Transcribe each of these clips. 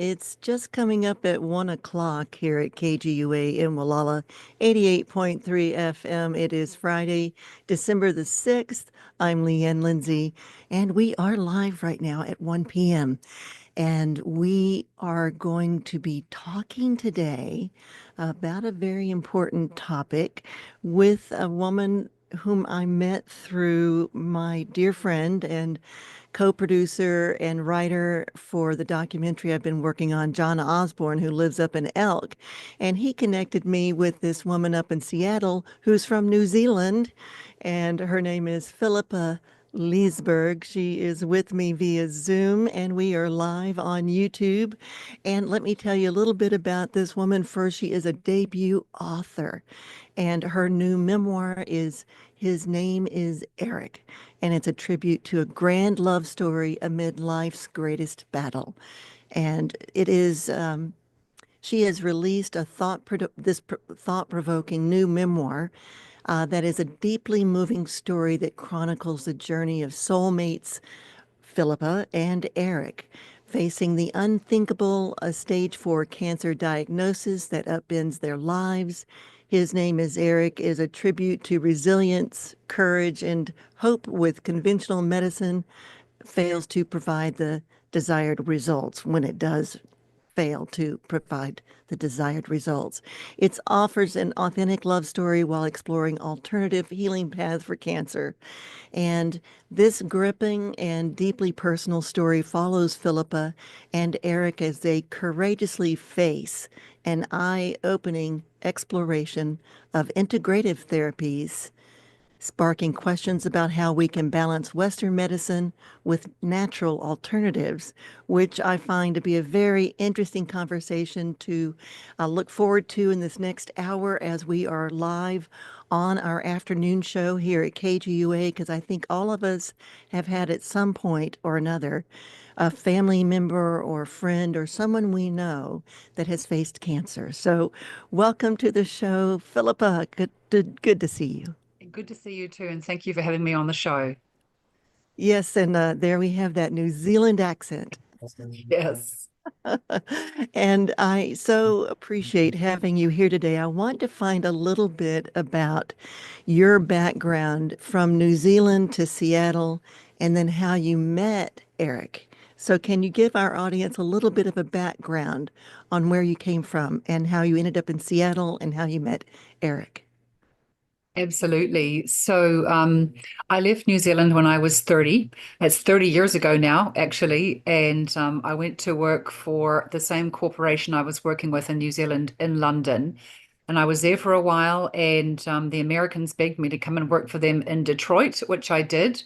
It's just coming up at 1 o'clock here at KGUA in Wallala, 88.3 FM. It is Friday, December the 6th. I'm Leanne Lindsay, and we are live right now at 1 p.m. And we are going to be talking today about a very important topic with a woman whom I met through my dear friend and co-producer and writer for the documentary I've been working on, John Osborne, who lives up in Elk. And he connected me with this woman up in Seattle who's from New Zealand, and her name is Phillipa Leseberg. She is with me via Zoom, and we are live on YouTube. And let me tell you a little bit about this woman first. She is a debut author, and her new memoir is His Name is Eric, and it's a tribute to a grand love story amid life's greatest battle. And it is she has released a thought-provoking new memoir that is a deeply moving story that chronicles the journey of soulmates Phillipa and Eric, facing the unthinkable, a stage 4 cancer diagnosis that upends their lives. His Name is Eric is a tribute to resilience, courage, and hope with conventional medicine fails to provide the desired results when it does fail to provide the desired results. It offers an authentic love story while exploring alternative healing paths for cancer. And this gripping and deeply personal story follows Phillipa and Eric as they courageously face an eye-opening exploration of integrative therapies, sparking questions about how we can balance Western medicine with natural alternatives, which I find to be a very interesting conversation to look forward to in this next hour as we are live on our afternoon show here at KGUA, because I think all of us have had at some point or another a family member or friend or someone we know that has faced cancer. So welcome to the show, Philippa. Good to see you. Good to see you too, and thank you for having me on the show. Yes, and there we have that New Zealand accent. Yes. And I so appreciate having you here today. I want to find a little bit about your background from New Zealand to Seattle and then how you met Eric. So, can you give our audience a little bit of a background on where you came from and how you ended up in Seattle and how you met Eric? Absolutely. I left New Zealand when I was 30. It's 30 years ago now, actually. And I went to work for the same corporation I was working with in New Zealand in London. And I was there for a while, and the Americans begged me to come and work for them in Detroit, which I did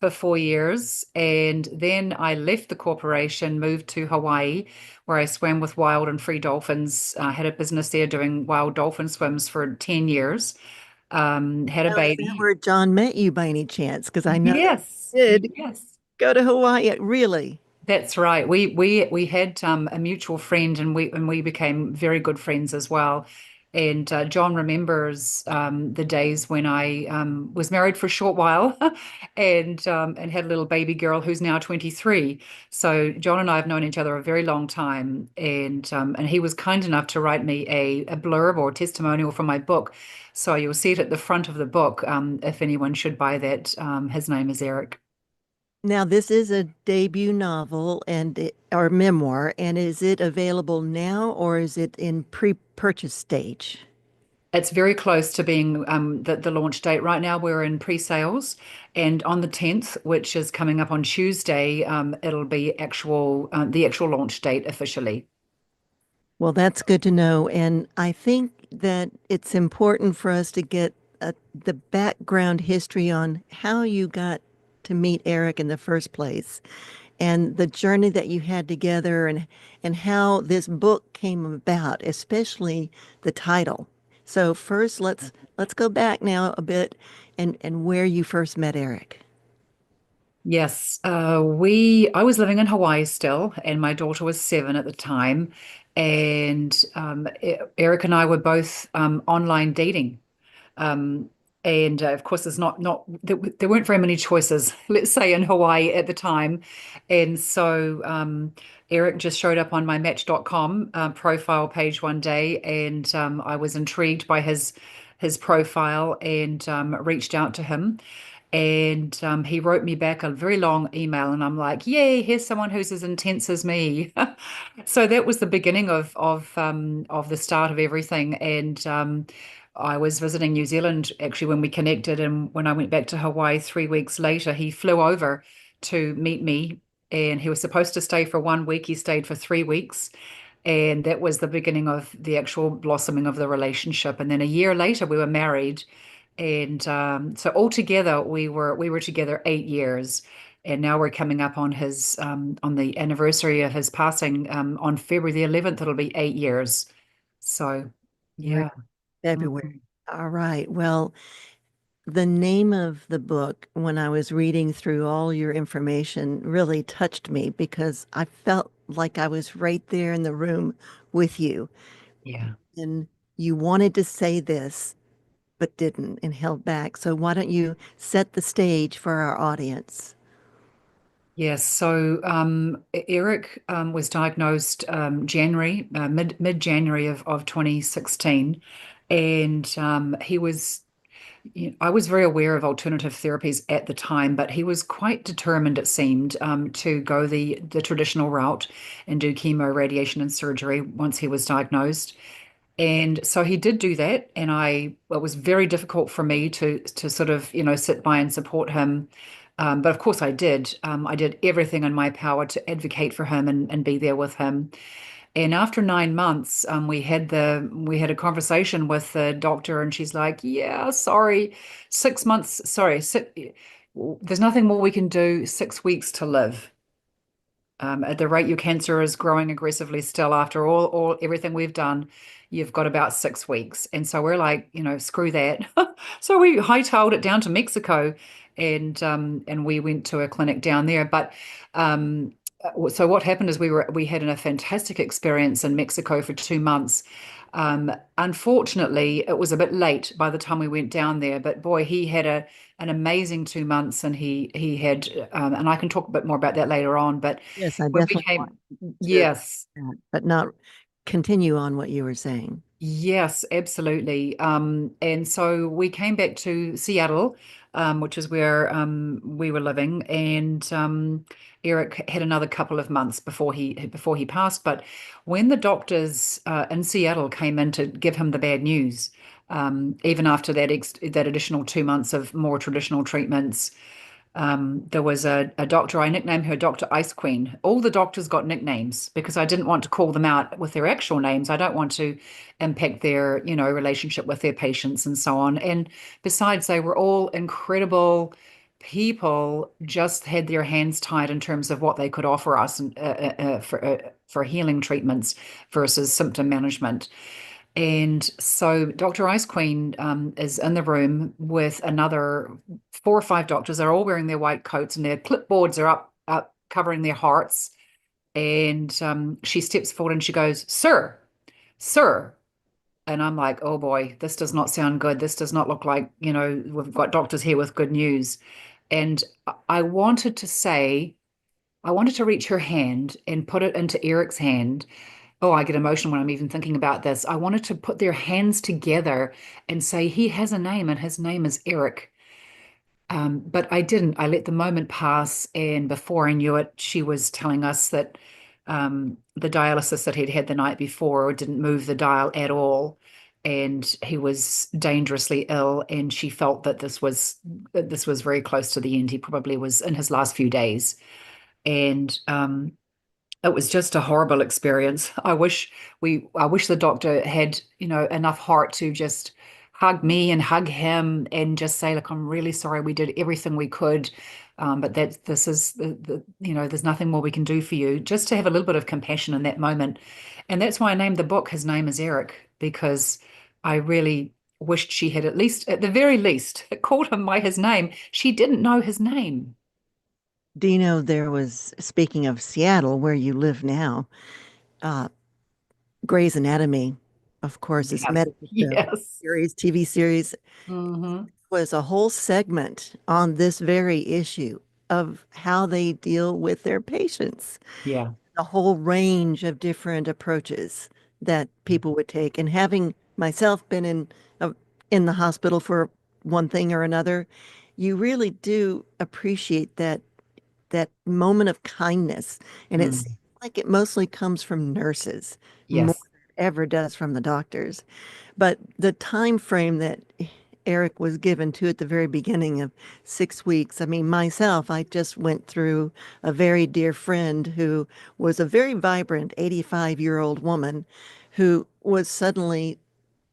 for 4 years. And then I left the corporation, moved to Hawaii, where I swam with wild and free dolphins. I had a business there doing wild dolphin swims for 10 years. Had a Now, is that baby. where John met you by any chance? Because I know that Yes, he did yes. go to Hawaii. Really? That's right. We had a mutual friend, and we became very good friends as well. And John remembers the days when I was married for a short while, and had a little baby girl who's now 23. So John and I have known each other a very long time, and he was kind enough to write me a blurb or testimonial for my book. So you'll see it at the front of the book if anyone should buy that. His name is Eric. Now, this is a debut novel or memoir, and is it available now or is it in pre-purchase stage? It's very close to being the launch date. Right now, we're in pre-sales, and on the 10th, which is coming up on Tuesday, it'll be the actual launch date officially. Well, that's good to know. And I think that it's important for us to get the background history on how you got to meet Eric in the first place and the journey that you had together and how this book came about, especially the title. So first, let's go back now a bit and where you first met Eric. Yes, I was living in Hawaii still, and my daughter was 7 at the time, and Eric and I were both online dating. Um, And of course, there's not there weren't very many choices, let's say, in Hawaii at the time. And so Eric just showed up on my Match.com profile page one day, and I was intrigued by his profile and reached out to him. And he wrote me back a very long email, and I'm like, "Yay! Here's someone who's as intense as me." So that was the beginning of the start of everything. And I was visiting New Zealand actually when we connected, and when I went back to Hawaii 3 weeks later, he flew over to meet me, and he was supposed to stay for 1 week. He stayed for 3 weeks. And that was the beginning of the actual blossoming of the relationship. And then a year later, we were married. And so altogether, we were together 8 years. And now we're coming up on his on the anniversary of his passing on February the 11th. It'll be 8 years. So Right. yeah. February. Mhm. All right. Well, the name of the book, when I was reading through all your information, really touched me because I felt like I was right there in the room with you. Yeah. And you wanted to say this, but didn't and held back. So why don't you set the stage for our audience? Yes, so Eric was diagnosed January, mid January of 2016, and he was. I was very aware of alternative therapies at the time, but he was quite determined, it seemed, to go the traditional route and do chemo, radiation, and surgery once he was diagnosed. And so he did do that, and it was very difficult for me to sort of, sit by and support him. But of course I did. I did everything in my power to advocate for him and be there with him. And after 9 months, we had a conversation with the doctor, and she's like, "Yeah, sorry, 6 months. Sorry, there's nothing more we can do. 6 weeks to live." At the rate your cancer is growing aggressively still after all everything we've done, you've got about 6 weeks. And so we're like, screw that. So we hightailed it down to Mexico, and we went to a clinic down there. But so what happened is we had a fantastic experience in Mexico for 2 months. Unfortunately, it was a bit late by the time we went down there, but boy, he had an amazing 2 months, and he had, and I can talk a bit more about that later on. But Yes, I when we definitely want came, to, yes, but not continue on what you were saying. yes, absolutely. And so we came back to Seattle, which is where we were living, and Eric had another couple of months before he passed. But when the doctors in Seattle came in to give him the bad news, even after that additional 2 months of more traditional treatments, there was a doctor, I nicknamed her Dr. Ice Queen. All the doctors got nicknames because I didn't want to call them out with their actual names. I don't want to impact their, relationship with their patients and so on. And besides, they were all incredible people, just had their hands tied in terms of what they could offer us and, for healing treatments versus symptom management. And so Dr. Ice Queen is in the room with another 4 or 5 doctors. They're all wearing their white coats, and their clipboards are up covering their hearts. And she steps forward and she goes, "Sir, sir." And I'm like, "Oh boy, this does not sound good. This does not look like, we've got doctors here with good news." And I wanted to say, I wanted to reach her hand and put it into Eric's hand. Oh, I get emotional when I'm even thinking about this. I wanted to put their hands together and say, he has a name, and his name is Eric. But I didn't. I let the moment pass. And before I knew it, she was telling us that the dialysis that he'd had the night before didn't move the dial at all. And he was dangerously ill. And she felt that this was very close to the end. He probably was in his last few days. And it was just a horrible experience. I wish the doctor had, enough heart to just hug me and hug him and just say, "Look, I'm really sorry. We did everything we could, but this is there's nothing more we can do for you." Just to have a little bit of compassion in that moment, and that's why I named the book "His Name is Eric," because I really wished she had at the very least, called him by his name. She didn't know his name. Do you know there was, speaking of Seattle, where you live now, uh, Grey's Anatomy, of course, is Yes, medical show, yes. series, TV series. Hmm. was a whole segment on this very issue of how they deal with their patients, Yeah. a whole range of different approaches that people would take. And having myself been in the hospital for one thing or another, you really do appreciate that moment of kindness. And it Mm. seems like it mostly comes from nurses more Yes. than it ever does from the doctors. But the time frame that Eric was given to at the very beginning of 6 weeks, I mean, myself, I just went through a very dear friend who was a very vibrant 85-year-old woman who was suddenly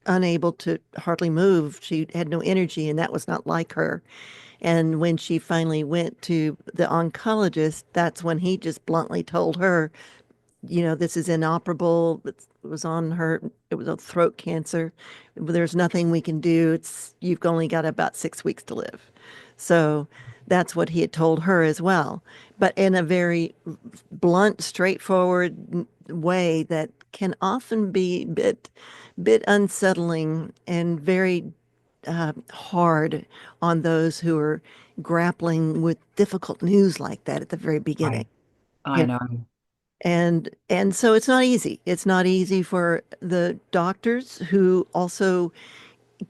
unable to hardly move. She had no energy, and that was not like her. And when she finally went to the oncologist, that's when he just bluntly told her, this is inoperable. It was on her, it was a throat cancer. There's nothing we can do. You've only got about 6 weeks to live. So that's what he had told her as well, but in a very blunt, straightforward way that can often be bit unsettling and very hard on those who are grappling with difficult news like that at the very beginning. I know. And so it's not easy. It's not easy for the doctors who also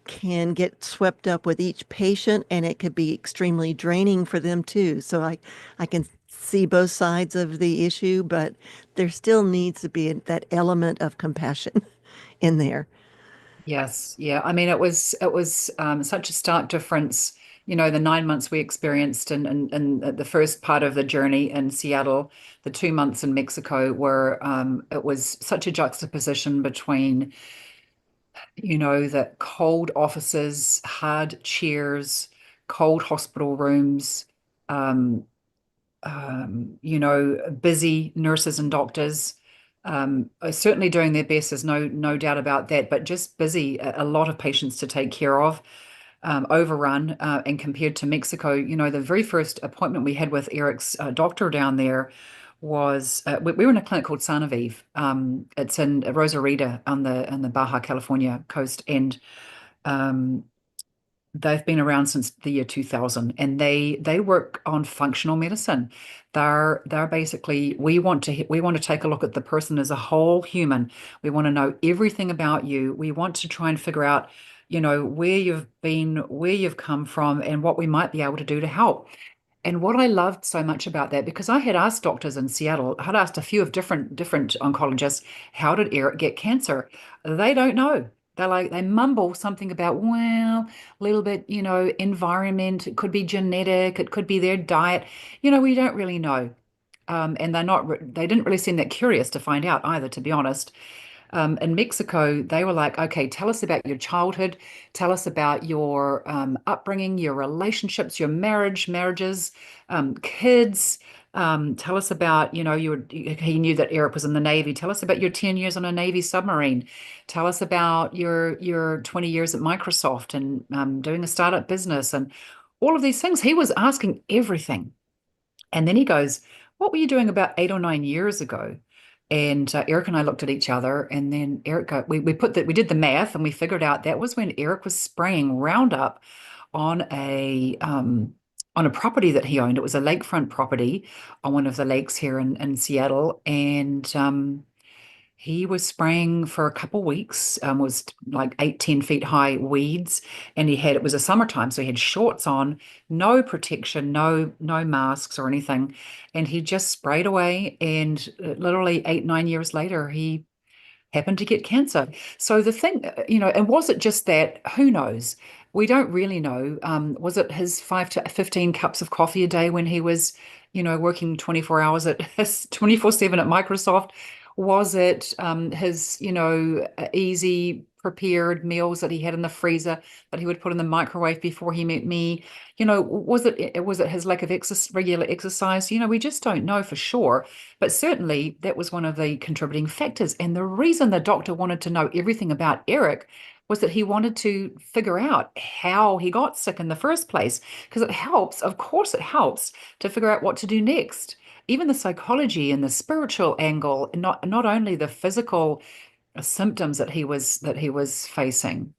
can get swept up with each patient, and it could be extremely draining for them too. So I can see both sides of the issue, but there still needs to be that element of compassion in there. Yes, yeah. I mean, it was such a stark difference. The 9 months we experienced in the first part of the journey in Seattle, the 2 months in Mexico were it was such a juxtaposition between, the cold offices, hard chairs, cold hospital rooms, um, busy nurses and doctors, are certainly doing their best. There's no doubt about that, but just busy, a lot of patients to take care of, overrun. And compared to Mexico, the very first appointment we had with Eric's doctor down there was we were in a clinic called Sanaviv. It's in Rosarita on the Baja California coast, and um, they've been around since the year 2000, and they work on functional medicine. They're basically, we want to take a look at the person as a whole human. We want to know everything about you. We want to try and figure out, where you've been, where you've come from, and what we might be able to do to help. And what I loved so much about that, because I had asked doctors in Seattle, I had asked a few of different oncologists, how did Eric get cancer? They don't know. They mumble something about, well, a little bit, environment, it could be genetic, it could be their diet. We don't really know. And they didn't really seem that curious to find out either, to be honest. In Mexico, they were like, okay, tell us about your childhood. Tell us about your upbringing, your relationships, your marriages, kids. Tell us about, he knew that Eric was in the Navy. Tell us about your 10 years on a Navy submarine. Tell us about your 20 years at Microsoft and doing a startup business and all of these things. He was asking everything. And then he goes, what were you doing about 8 or 9 years ago? And Eric and I looked at each other, and then we did the math, and we figured out that was when Eric was spraying Roundup on a property that he owned. It was a lakefront property on one of the lakes here in Seattle, and he was spraying for a couple weeks, was like 8, 10 feet high weeds. And it was a summertime, so he had shorts on, no protection, no masks or anything. And he just sprayed away. And literally 8, 9 years later, he happened to get cancer. So the thing, and was it just that? Who knows? We don't really know. Was it his 5 to 15 cups of coffee a day when he was, working 24 hours at 24/7 at Microsoft? Was it his, easy prepared meals that he had in the freezer that he would put in the microwave before he met me? Was it his lack of regular exercise? We just don't know for sure. But certainly that was one of the contributing factors. And the reason the doctor wanted to know everything about Eric was that he wanted to figure out how he got sick in the first place. Because it helps, of course, it helps to figure out what to do next. Even the psychology and the spiritual angle, not only the physical symptoms that he was facing.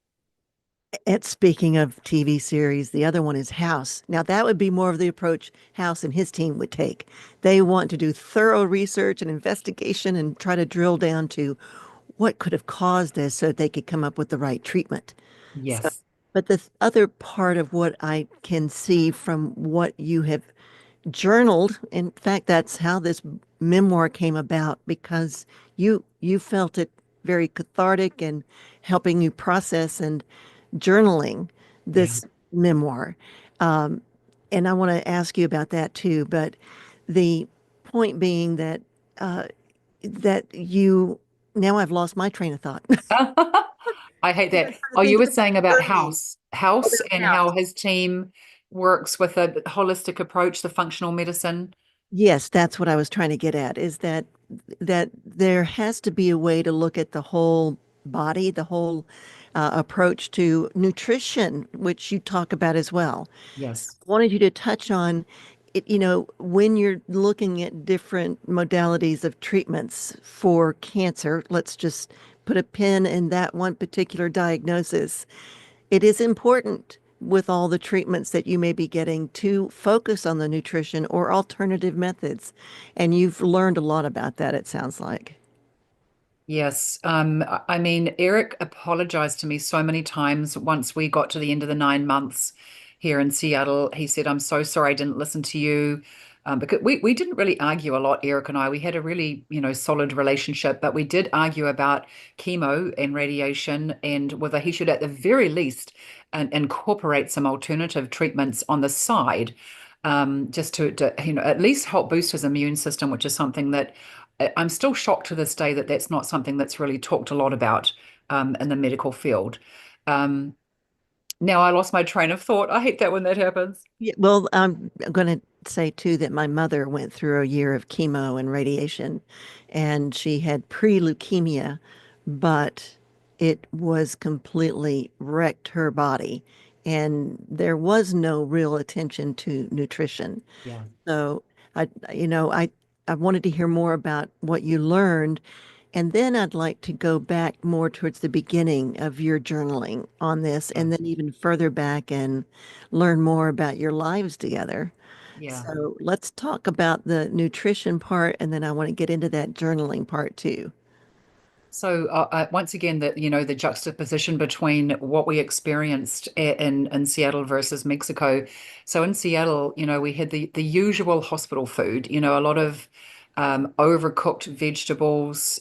And speaking of TV series, the other one is House. Now, that would be more of the approach House and his team would take. They want to do thorough research and investigation and try to drill down to what could have caused this so that they could come up with the right treatment. So, Yes. but the other part of what I can see from what you have journaled, in fact, that's how this memoir came about because you felt it very cathartic and helping you process and journaling Yeah. this memoir. Um, and I want to ask you about that too. But the point being that uh, that you now I've lost my train of thought. I hate I'm that. trying to Oh, you think were of saying about journaling House about and how house. his team works with a holistic approach, the functional medicine. Yes, that's what I was trying to get at, is that there has to be a way to look at the whole body, the whole approach to nutrition, which you talk about as well. Yes. Wanted you to touch on it, when you're looking at different modalities of treatments for cancer, let's just put a pin in that one particular diagnosis. It is important with all the treatments that you may be getting to focus on the nutrition or alternative methods. And you've learned a lot about that, it sounds like. Yes. I mean, Eric apologized to me so many times once we got to the end of the 9 months here in Seattle. He said, I'm so sorry I didn't listen to you. Because we didn't really argue a lot, Eric and I. We had a really, solid relationship, but we did argue about chemo and radiation and whether he should, at the very least, incorporate some alternative treatments on the side, just to, at least help boost his immune system, which is something that I'm still shocked to this day that that's not something that's really talked a lot about in the medical field. Um, Now I lost my train of thought. I hate that when that happens. Yeah, well, I'm going to say too that my mother went through a year of chemo and radiation, and she had pre-leukemia, but it was completely wrecked her body, and there was no real attention to nutrition. Yeah. So I wanted to hear more about what you learned, and then I'd like to go back more towards the beginning of your journaling on this, Yeah. and then even further back and learn more about your lives together. Yeah. So let's talk about the nutrition part, and then I want to get into that journaling part too. So once again, the juxtaposition between what we experienced in Seattle versus Mexico. So in Seattle, we had the usual hospital food. A lot of overcooked vegetables.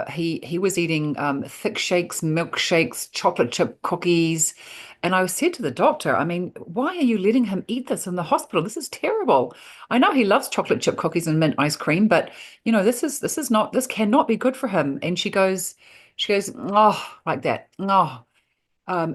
He was eating thick shakes, milkshakes, chocolate chip cookies, and I said to the doctor, I mean, why are you letting him eat this in the hospital? This is terrible. I know he loves chocolate chip cookies and mint ice cream, but this cannot be good for him. And she goes, oh, like that. Oh,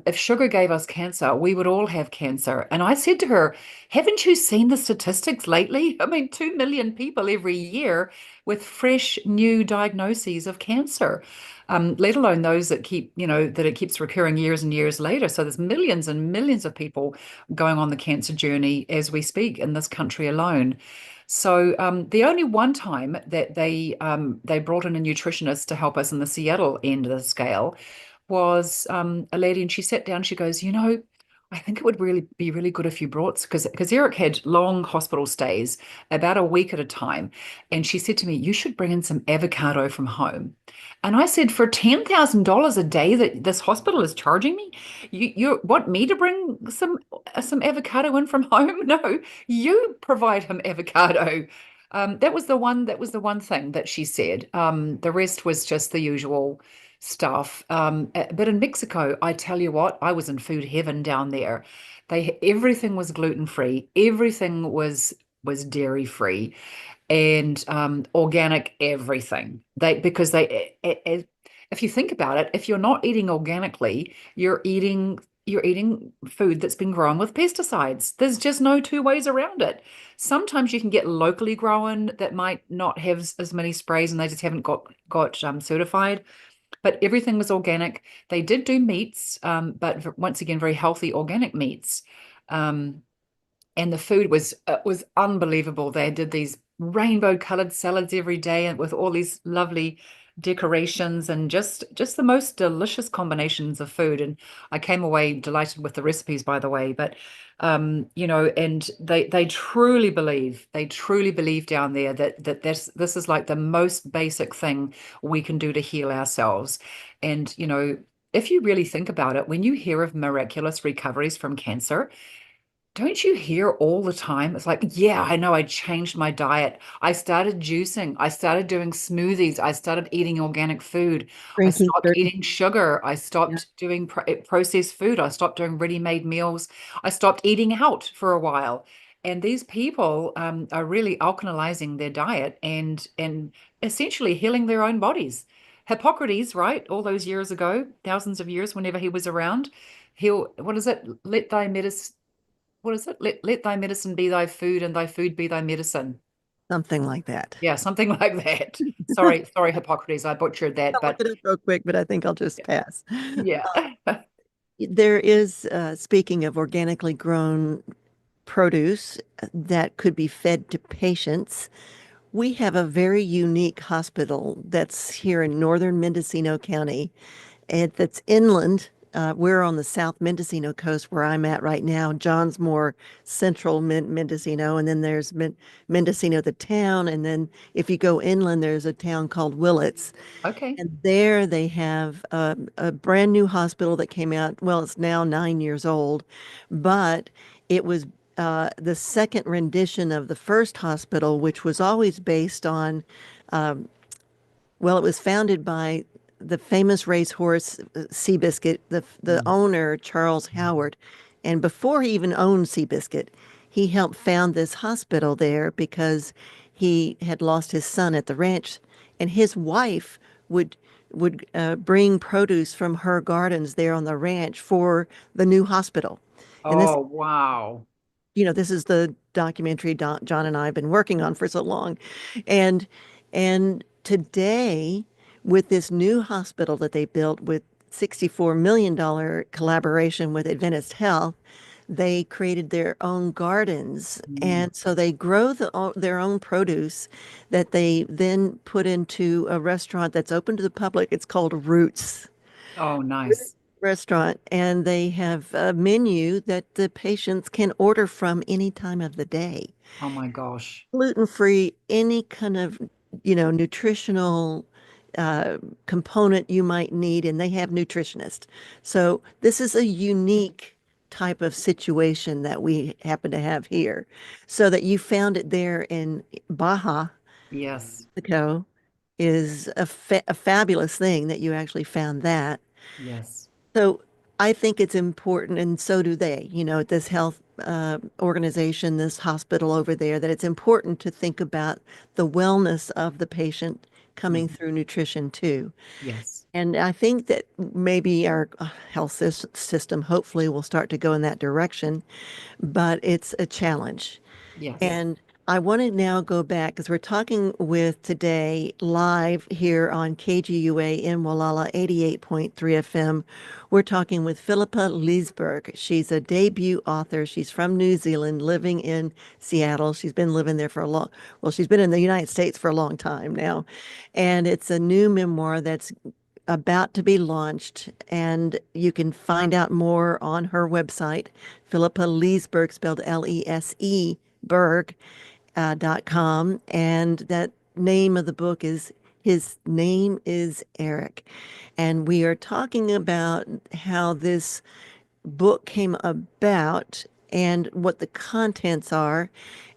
if sugar gave us cancer, we would all have cancer. And I said to her, haven't you seen the statistics lately? I mean, 2 million people every year with fresh new diagnoses of cancer, let alone those that it keeps recurring years and years later. So there's millions and millions of people going on the cancer journey as we speak in this country alone. So the only one time that they brought in a nutritionist to help us in the Seattle end of the scale was a lady, and she sat down. She goes, I think it would really be really good if you brought, because Eric had long hospital stays, about a week at a time, and she said to me, you should bring in some avocado from home. And I said, for $10,000 a day that this hospital is charging me, you want me to bring some avocado in from home? No, you provide him avocado. That was the one thing that she said. The rest was just the usual stuff. But in Mexico, I tell you what, I was in food heaven down there. Everything was gluten free, everything was dairy free, and organic everything. If you think about it, if you're not eating organically, you're eating food that's been grown with pesticides. There's just no two ways around it. Sometimes you can get locally grown that might not have as many sprays, and they just haven't got certified. But everything was organic. They did do meats, but once again, very healthy organic meats. Um, and the food was unbelievable. They did these rainbow colored salads every day and with all these lovely decorations and just the most delicious combinations of food. And I came away delighted with the recipes, by the way. But and they truly believe down there that this is like the most basic thing we can do to heal ourselves. And if you really think about it, when you hear of miraculous recoveries from cancer, don't you hear all the time? It's like, yeah, I know I changed my diet. I started juicing. I started doing smoothies. I started eating organic food. I Drinking stopped certain, eating sugar. I yeah, stopped doing processed food. I stopped doing ready-made meals. I stopped eating out for a while. And these people are really alkalizing their diet and essentially healing their own bodies. Hippocrates, right? All those years ago, thousands of years, whenever he was around, what is it? Let thy medicine what is it? Let thy medicine be thy food and thy food be thy medicine. something like that. Yeah, something like that. Sorry, Hippocrates, I butchered that, I'll look but it up real quick, but I think I'll just pass. yeah. There is, speaking of organically grown produce that could be fed to patients, we have a very unique hospital that's here in northern Mendocino County, and that's inland. We're on the South Mendocino coast where I'm at right now. John's more central Mendocino, and then there's Mendocino, the town, and then if you go inland, there's a town called Willits. Okay. And there they have a brand new hospital that came out. Well, it's now 9 years old, but it was the second rendition of the first hospital, which was always based on well, it was founded by the famous racehorse Seabiscuit, the Mm. owner Charles Howard, and before he even owned Seabiscuit, he helped found this hospital there because he had lost his son at the ranch, and his wife would bring produce from her gardens there on the ranch for the new hospital. And this Oh, wow. this is the documentary John and I have been working on for so long. And today, with this new hospital that they built with $64 million collaboration with Adventist Health, they created their own gardens. Mm. And so they grow their own produce that they then put into a restaurant that's open to the public. It's called Roots Oh, nice. Restaurant, and they have a menu that the patients can order from any time of the day. Oh my gosh. Gluten-free, any kind of, nutritional uh, component you might need, and they have nutritionists. So this is a unique type of situation that we happen to have here. So that you found it there in Baja, Yes. Mexico, is a fabulous thing that you actually found that. Yes. So I think it's important, and so do they, at this health organization, this hospital over there, that it's important to think about the wellness of the patient coming Mhm. through nutrition too. Yes. And I think that maybe our health system hopefully will start to go in that direction, but it's a challenge. Yes. And I want to now go back because we're talking with today live here on KGUA in Walala 88.3 FM. We're talking with Philippa Leseberg. She's a debut author. She's from New Zealand, living in Seattle. She's been living there for a long, well, she's been in the United States for a long time now. And it's a new memoir that's about to be launched, and you can find out more on her website, Philippa Leesberg, spelled Lese Berg, .com. And that name of the book is His Name is Eric. And we are talking about how this book came about and what the contents are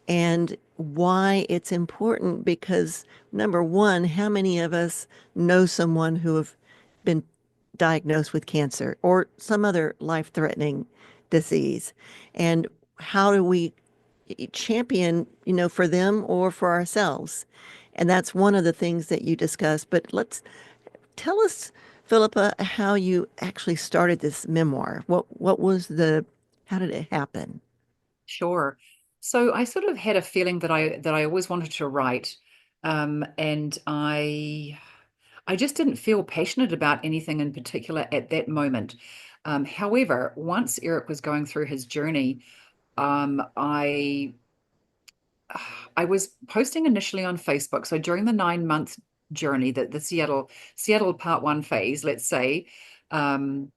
and why it's important because number one, how many of us know someone who have been diagnosed with cancer or some other life-threatening disease? And how do we champion, for them or for ourselves? And that's one of the things that you discuss. But let's tell us, Philippa, how you actually started this memoir. What was how did it happen? Sure. So I sort of had a feeling that I always wanted to write. And I just didn't feel passionate about anything in particular at that moment. However, once Eric was going through his journey, um, I I was posting initially on Facebook. So during the 9 months journey, the Seattle part one phase, let's say, um,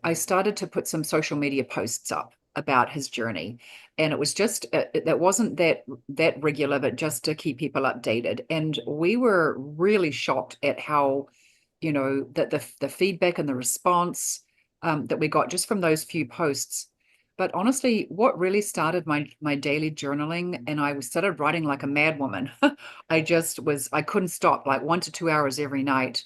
I started to put some social media posts up about his journey, and it was just that wasn't that regular, but just to keep people updated. And we were really shocked at how, that the feedback and the response that we got just from those few posts. But honestly, what really started my daily journaling, and I started writing like a madwoman. I couldn't stop, like 1 to 2 hours every night,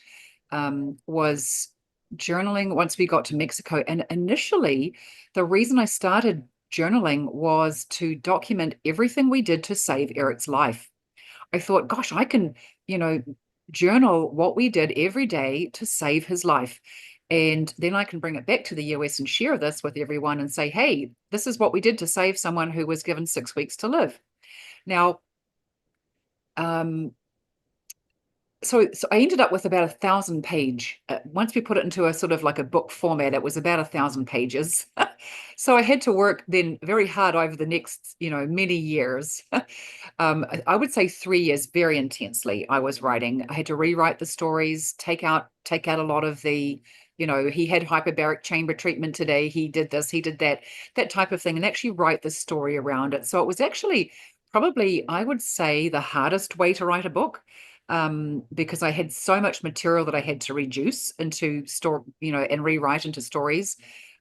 was journaling once we got to Mexico. And initially, the reason I started journaling was to document everything we did to save Eric's life. I thought, gosh, I can, you know, journal what we did every day to save his life. And then I can bring it back to the US and share this with everyone and say, hey, this is what we did to save someone who was given 6 weeks to live. Now, um, so I ended up with about 1,000 page. Once we put it into a sort of like a book format, it was about 1,000 pages. So I had to work then very hard over the next, many years. I would say 3 years very intensely. I was writing. I had to rewrite the stories, take out a lot of the, he had hyperbaric chamber treatment today. He did this, he did that, that type of thing, and actually write the story around it. So it was actually probably, I would say, the hardest way to write a book, because I had so much material that I had to reduce into and rewrite into stories.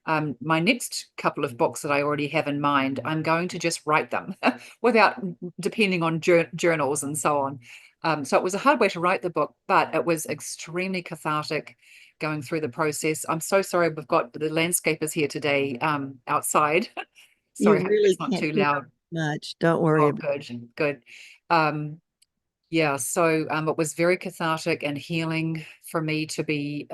My next couple of books that I already have in mind, I'm going to just write them without depending on journals and so on. So it was a hard way to write the book, but it was extremely cathartic going through the process. I'm so sorry, we've got the landscapers here today, outside. You Sorry, hope really it's not can't too hear loud. much. Don't worry Oh, about good, good. Um, yeah, so it was very cathartic and healing for me to be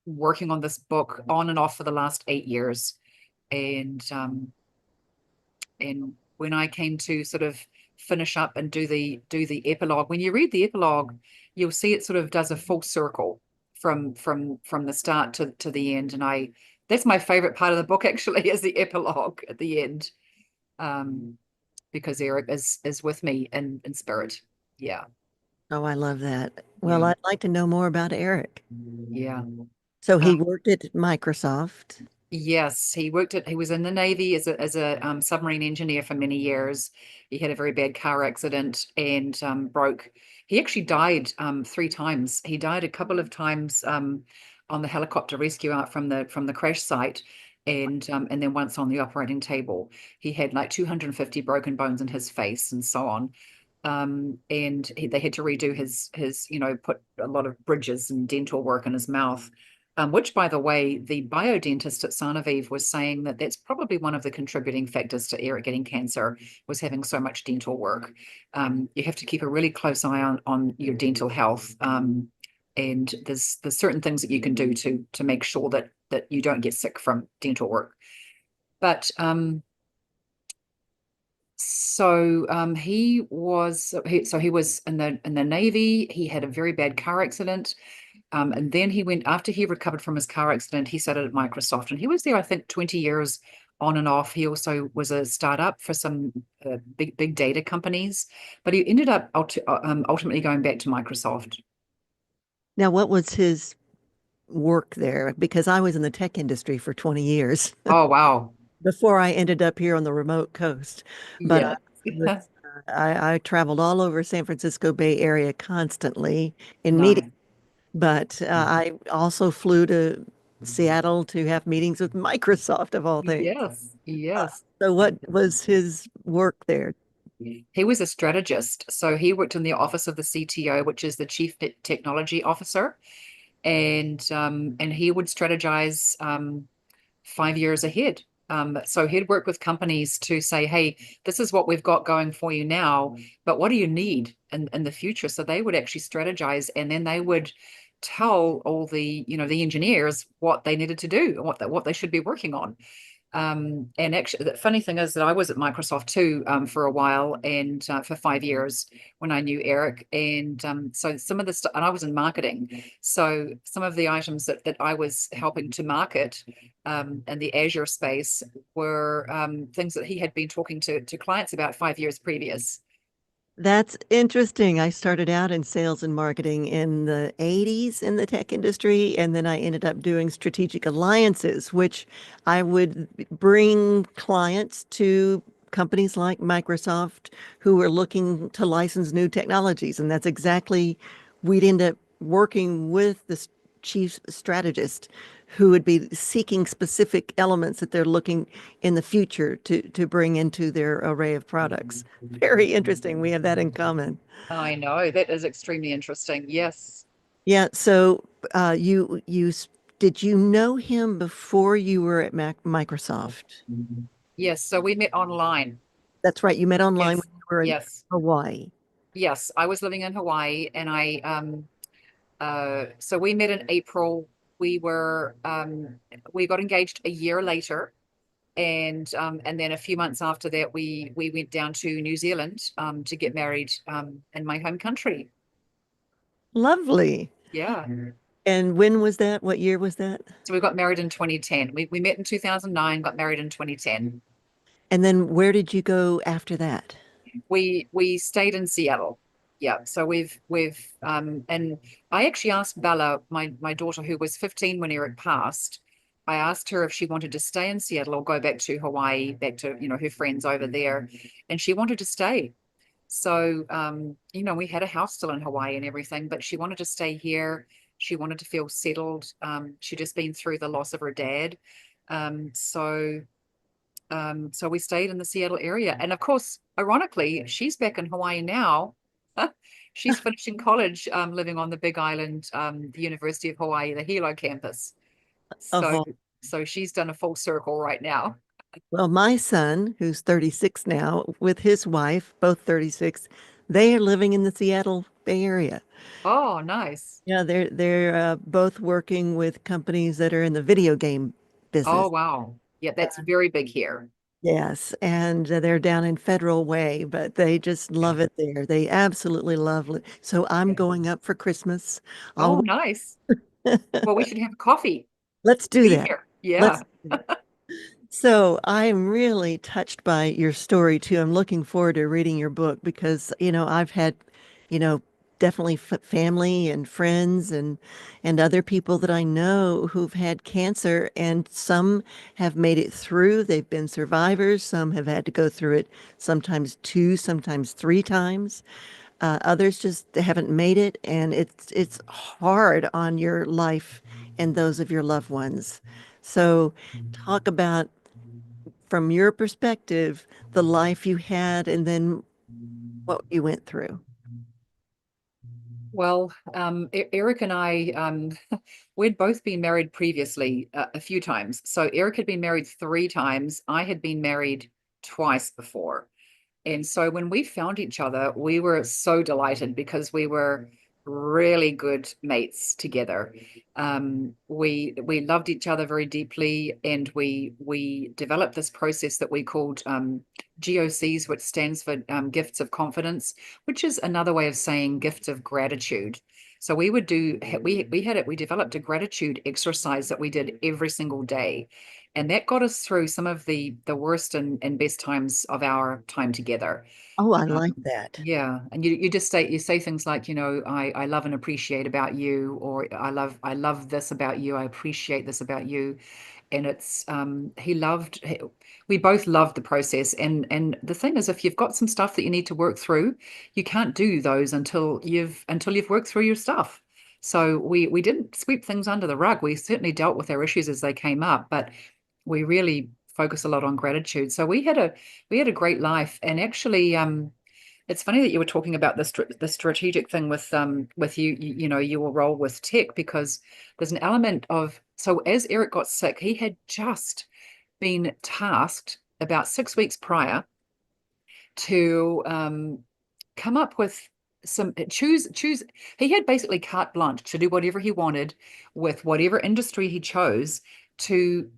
working on this book on and off for the last 8 years. And when I came to sort of finish up and do the epilogue, when you read the epilogue, you'll see it sort of does a full circle from the start to the end. And that's my favorite part of the book actually, is the epilogue at the end. Um, because Eric is with me in spirit. Yeah. Oh, I love that. Well, Yeah. I'd like to know more about Eric. Yeah. So he Um, worked at Microsoft. yes, he was in the Navy as a submarine engineer for many years. He had a very bad car accident and broke. He actually died 3 times. He died a couple of times on the helicopter rescue out from the crash site, and then once on the operating table. He had like 250 broken bones in his face and so on. And they had to redo his put a lot of bridges and dental work in his mouth, which, by the way, the biodentist at Sarnaviv was saying that that's probably one of the contributing factors to Eric getting cancer, was having so much dental work. You have to keep a really close eye on your dental health, and there's certain things that you can do to make sure that you don't get sick from dental work. But he was in the Navy. He had a very bad car accident. And then after he recovered from his car accident, he started at Microsoft, and he was there, I think, 20 years on and off. He also was a startup for some big data companies, but he ended up ultimately going back to Microsoft. Now, what was his work there? Because I was in the tech industry for 20 years Oh, wow. before I ended up here on the remote coast. But Yeah. I traveled all over San Francisco Bay Area constantly in meetings. No. But I also flew to Seattle to have meetings with Microsoft of all things. Yes. Yes. So what was his work there? He was a strategist. So he worked in the office of the CTO, which is the Chief Technology Officer, and he would strategize 5 years ahead. So he'd work with companies to say, hey, this is what we've got going for you now, but what do you need in the future? So they would actually strategize, and then they would tell all the engineers what they needed to do and what they should be working on. And actually, the funny thing is that I was at Microsoft too, for a while, and for 5 years when I knew Eric. And so some of the stuff, and I was in marketing. So some of the items that I was helping to market in the Azure space were things that he had been talking to clients about 5 years previous. That's interesting. I started out in sales and marketing in the 80s in the tech industry, and then I ended up doing strategic alliances, which I would bring clients to companies like Microsoft who were looking to license new technologies. And that's exactly, we'd end up working with the chief strategist who would be seeking specific elements that they're looking in the future to bring into their array of products. Very interesting. We have that in common. I know that is extremely interesting. Yes. Yeah. So, did you know him before you were at Microsoft? Yes. So we met online. That's right. You met online when Yes. you were in Yes. Hawaii. Yes. I was living in Hawaii and so we met in April. We were we got engaged a year later. And then a few months after that we went down to New Zealand to get married in my home country. Lovely. Yeah. And when was that? What year was that? So we got married in 2010. We met in 2009, got married in 2010. And then where did you go after that? We stayed in Seattle. Yeah. So we've and I actually asked Bella, my daughter who was 15 when Eric passed, I asked her if she wanted to stay in Seattle or go back to Hawaii, back to, her friends over there. And she wanted to stay. So we had a house still in Hawaii and everything, but she wanted to stay here. She wanted to feel settled. She'd just been through the loss of her dad. So we stayed in the Seattle area. And of course, ironically, she's back in Hawaii now. She's finishing college, living on the Big Island, the University of Hawaii, the Hilo campus. So Oh, so she's done a full circle right now. well, my son, who's 36 now, with his wife, both 36, they are living in the Seattle Bay Area. Oh, nice. Yeah, they're both working with companies that are in the video game Oh, business. wow. Yeah, that's very big here. Yes, and they're down in Federal Way, but they just Yeah. love it there. They absolutely love it. So I'm Yeah. going up for Christmas. Oh, I'll nice. Well, we should have coffee. let's do Be that. here. Yeah. Let's So I'm really touched by your story too. I'm looking forward to reading your book because, I've had, you know, definitely f family and friends and other people that I know who've had cancer, and some have made it through. They've been survivors. Some have had to go through it sometimes two, sometimes three times. Others just haven't made it, and it's hard on your life and those of your loved ones. So talk about from your perspective, the life you had and then what you went through. Well, Eric and I, we'd both been married previously a few times. So Eric had been married three times. I had been married twice before. And so when we found each other, we were so delighted because we were really good mates together. We loved each other very deeply, and we developed this process that we called GOCs, which stands for gifts of confidence, which is another way of saying gift of gratitude. So we would do we developed a gratitude exercise that we did every single day, and that got us through some of the worst and best times of our time together. Oh, I Um, like that. yeah, and you say things like, I love and appreciate about you, or I love this about you, I appreciate this about you. And we both loved the process. And the thing is, if you've got some stuff that you need to work through, you can't do those until you've worked through your stuff. So we didn't sweep things under the rug. We certainly dealt with our issues as they came up, but we really focus a lot on gratitude. So we had a great life. And actually, it's funny that you were talking about the strategic thing with your role with tech, because there's an element of, so as Eric got sick, he had just been tasked about 6 weeks prior to come up with some choose. He had basically carte blanche to do whatever he wanted with whatever industry he chose, to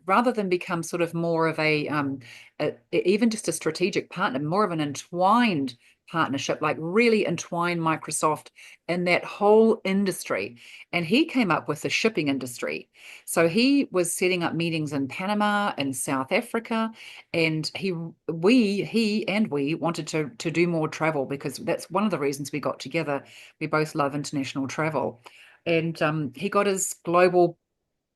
rather than become sort of more of even just a strategic partner, more of an entwined partnership, like really entwine Microsoft in that whole industry. And he came up with the shipping industry. So he was setting up meetings in Panama and South Africa, and he wanted to do more travel because that's one of the reasons we got together. We both love international travel. And he got his global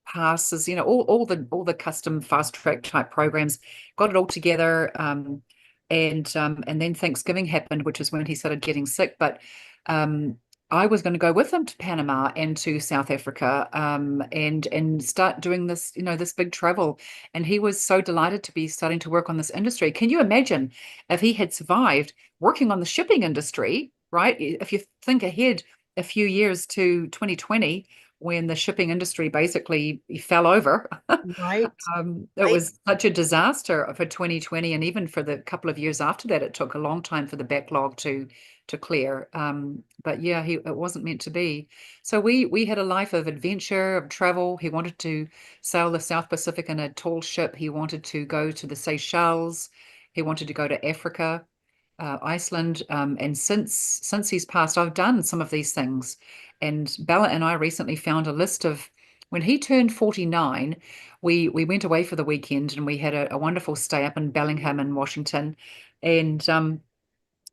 passes, all the custom fast track type programs, got it all together. And then Thanksgiving happened, which is when he started getting sick. But um, I was going to go with him to Panama and to South Africa, and start doing this, this big travel. And he was so delighted to be starting to work on this industry. Can you imagine if he had survived working on the shipping industry, right? If you think ahead a few years to 2020, when the shipping industry basically fell over. Right. It Right. was such a disaster for 2020, and even for the couple of years after that, it took a long time for the backlog to clear. But yeah, it wasn't meant to be. So we had a life of adventure, of travel. He wanted to sail the South Pacific in a tall ship. He wanted to go to the Seychelles. He wanted to go to Africa, Iceland. And since he's passed, I've done some of these things. And Bella and I recently found a list of when he turned 49, we went away for the weekend and we had a wonderful stay up in Bellingham in Washington. And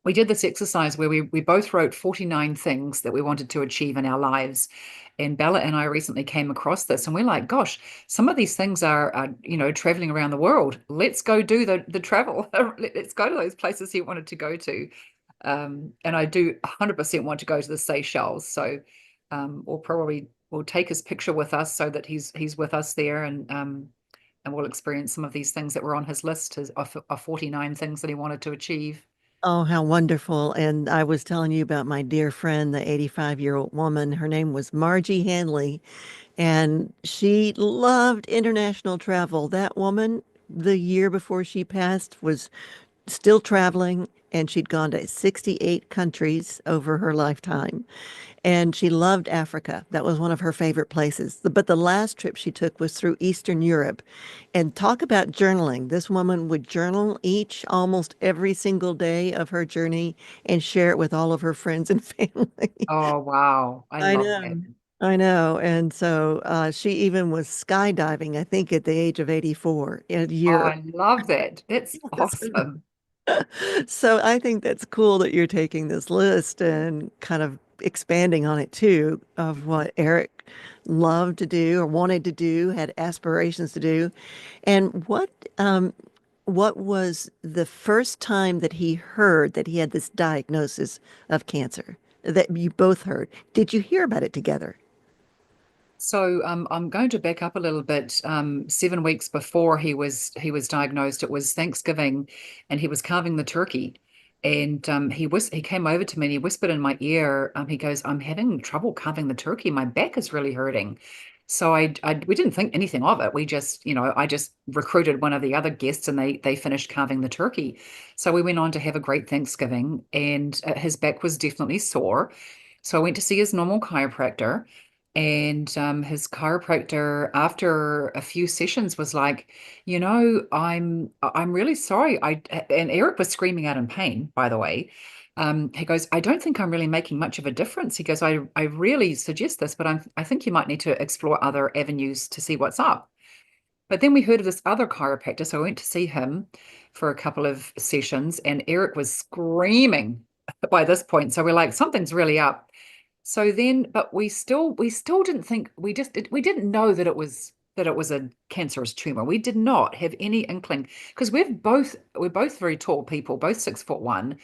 we did this exercise where we both wrote 49 things that we wanted to achieve in our lives. And Bella and I recently came across this, and we're like, gosh, some of these things are traveling around the world. Let's go do the travel. Let's go to those places he wanted to go to. And I do 100% want to go to the Seychelles. So we'll take his picture with us so that he's with us there, and we'll experience some of these things that were on his list, of 49 things that he wanted to achieve. Oh, how wonderful. And I was telling you about my dear friend, the 85-year-old woman. Her name was Margie Hanley, and she loved international travel. That woman, the year before she passed, was still traveling, and she'd gone to 68 countries over her lifetime. And she loved Africa. That was one of her favorite places. But the last trip she took was through Eastern Europe. And talk about journaling. This woman would journal each almost every single day of her journey and share it with all of her friends and family. Oh, wow. I I love that. know. I know. And so she even was skydiving, I think, at the age of 84 in Oh, Europe. I love that. That's awesome. So I think that's cool that you're taking this list and kind of expanding on it too, of what Eric loved to do or wanted to do, had aspirations to do. And what was the first time that he heard that he had this diagnosis of cancer that you both heard? Did you hear about it together? So I'm going to back up a little bit. 7 weeks before he was diagnosed, it was Thanksgiving, and he was carving the turkey, and he came over to me and he whispered in my ear. He goes, "I'm having trouble carving the turkey. My back is really hurting." So we didn't think anything of it. We just, I just recruited one of the other guests, and they finished carving the turkey. So we went on to have a great Thanksgiving, and his back was definitely sore. So I went to see his normal chiropractor. And his chiropractor, after a few sessions, was like, I'm really sorry. And Eric was screaming out in pain, by the way. He goes, I don't think I'm really making much of a difference. He goes, I really suggest this, but I think you might need to explore other avenues to see what's up. But then we heard of this other chiropractor, so I went to see him for a couple of sessions, and Eric was screaming by this point. So we're like, something's really up. So then, but we still didn't think, we didn't know that it was a cancerous tumor. We did not have any inkling because we're both very tall people, both 6'1",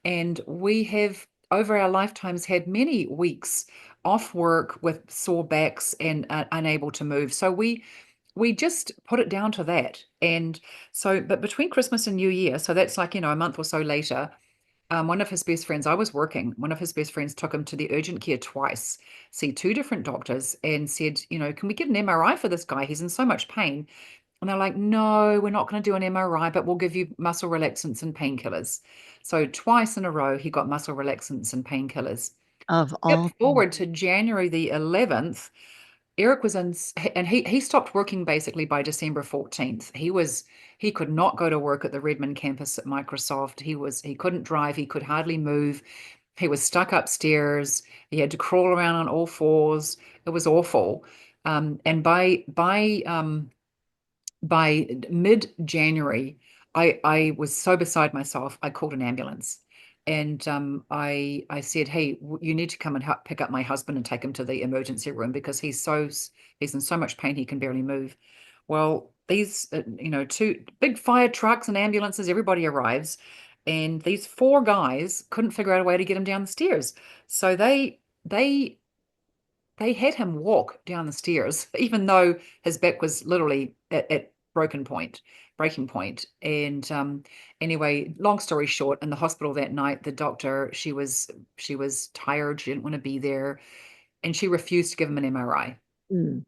and we have over our lifetimes had many weeks off work with sore backs and unable to move. So we just put it down to that. And so, but between Christmas and New Year, so that's like, a month or so later, one of his best friends, I was working, one of his best friends took him to the urgent care twice, see two different doctors, and said, can we get an MRI for this guy? He's in so much pain. And they're like, no, we're not going to do an MRI, but we'll give you muscle relaxants and painkillers. So twice in a row, he got muscle relaxants and painkillers. Of Skip all things. forward to January the 11th. Eric was in, and he stopped working basically by December 14th. He could not go to work at the Redmond campus at Microsoft. He couldn't drive, he could hardly move. He was stuck upstairs. He had to crawl around on all fours. It was awful. And by mid-January, I was so beside myself, I called an ambulance. And I said, "Hey, you need to come and pick up my husband and take him to the emergency room because he's in so much pain he can barely move." Well, these two big fire trucks and ambulances, everybody arrives, and these four guys couldn't figure out a way to get him down the stairs. So they had him walk down the stairs, even though his back was literally at breaking point. And anyway, long story short, in the hospital that night, the doctor, she was tired, she didn't want to be there, and she refused to give him an MRI. Mm.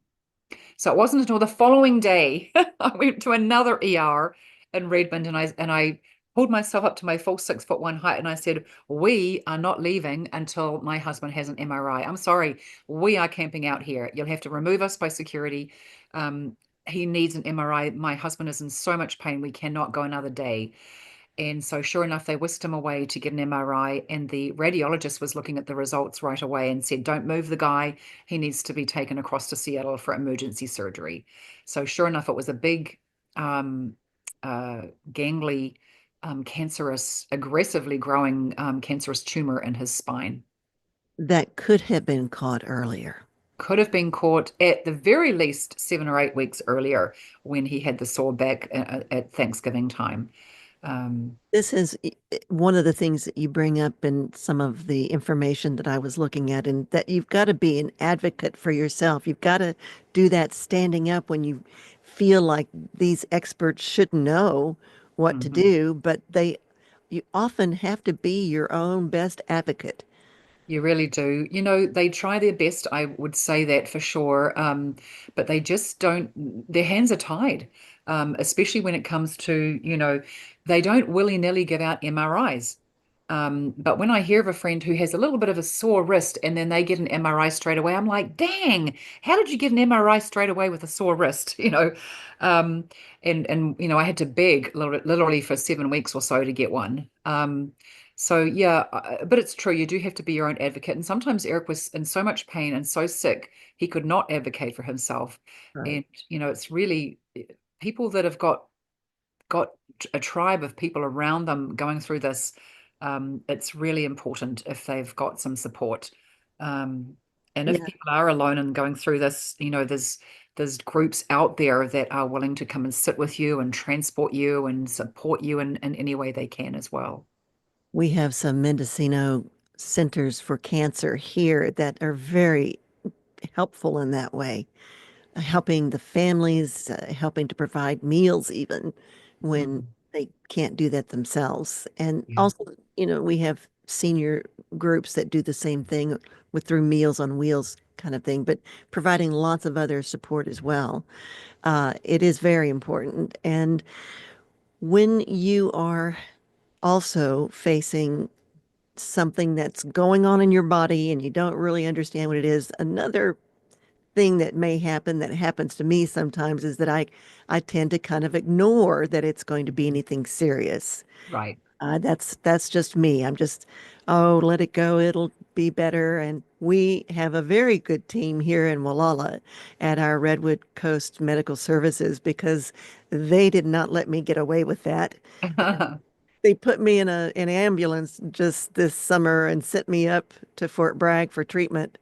So it wasn't until the following day I went to another ER in Redmond, and I pulled myself up to my full 6'1" height, and I said, "We are not leaving until my husband has an MRI. I'm sorry, we are camping out here. You'll have to remove us by security. Um, he needs an MRI. My husband is in so much pain. We cannot go another day." And so, sure enough, they whisked him away to get an MRI. And the radiologist was looking at the results right away and said, "Don't move the guy. He needs to be taken across to Seattle for emergency surgery." So, sure enough, it was a big, um, gangly, cancerous, aggressively growing cancerous tumor in his spine. That could have been caught earlier. Could have been caught at the very least 7 or 8 weeks earlier when he had the sore back at Thanksgiving time. Um, This is one of the things that you bring up in some of the information that I was looking at, and that you've got to be an advocate for yourself. You've got to do that standing up when you feel like these experts should know what to mhm. do, but you often have to be your own best advocate. You really do. They try their best, I would say that for sure. But they just don't, their hands are tied, especially when it comes to, they don't willy-nilly give out MRIs. But when I hear of a friend who has a little bit of a sore wrist and then they get an MRI straight away, I'm like, dang, how did you get an MRI straight away with a sore wrist? Um, and I had to beg literally for 7 weeks or so to get one. So yeah, but it's true. You do have to be your own advocate. And sometimes Eric was in so much pain and so sick, he could not advocate for himself. Right. And it's really people that have got a tribe of people around them going through this. It's really important if they've got some support. Um, and if Yeah. people are alone and going through this, there's groups out there that are willing to come and sit with you and transport you and support you in any way they can as well. We have some Mendocino centers for cancer here that are very helpful in that way, helping the families, helping to provide meals even when Mm. they can't do that themselves. And Yeah. also, we have senior groups that do the same thing with through Meals on Wheels kind of thing, but providing lots of other support as well. It is very important. And when you are also facing something that's going on in your body and you don't really understand what it is, another thing that may happen that happens to me sometimes is that I tend to kind of ignore that it's going to be anything serious. Right. That's just me. I'm just, oh, let it go. It'll be better. And we have a very good team here in Walala at our Redwood Coast Medical Services because they did not let me get away with that. They put me in an ambulance just this summer and sent me up to Fort Bragg for treatment.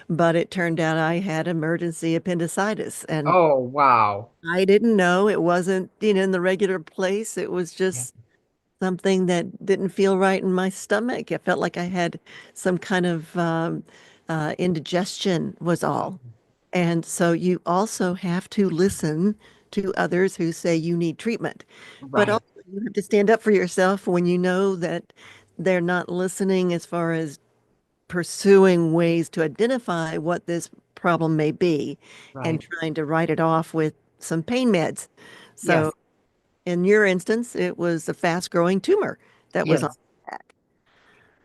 But it turned out I had emergency appendicitis, and Oh, wow. I didn't know. It wasn't, in the regular place. It was Yeah. just something that didn't feel right in my stomach. I felt like I had some kind of indigestion was Oh, all. And so you also have to listen to others who say you need treatment. But right. also you have to stand up for yourself when you know that they're not listening as far as pursuing ways to identify what this problem may be and Right. trying to write it off with some pain meds. So Yes. in your instance, it was a fast-growing tumor that was on Yes. the back.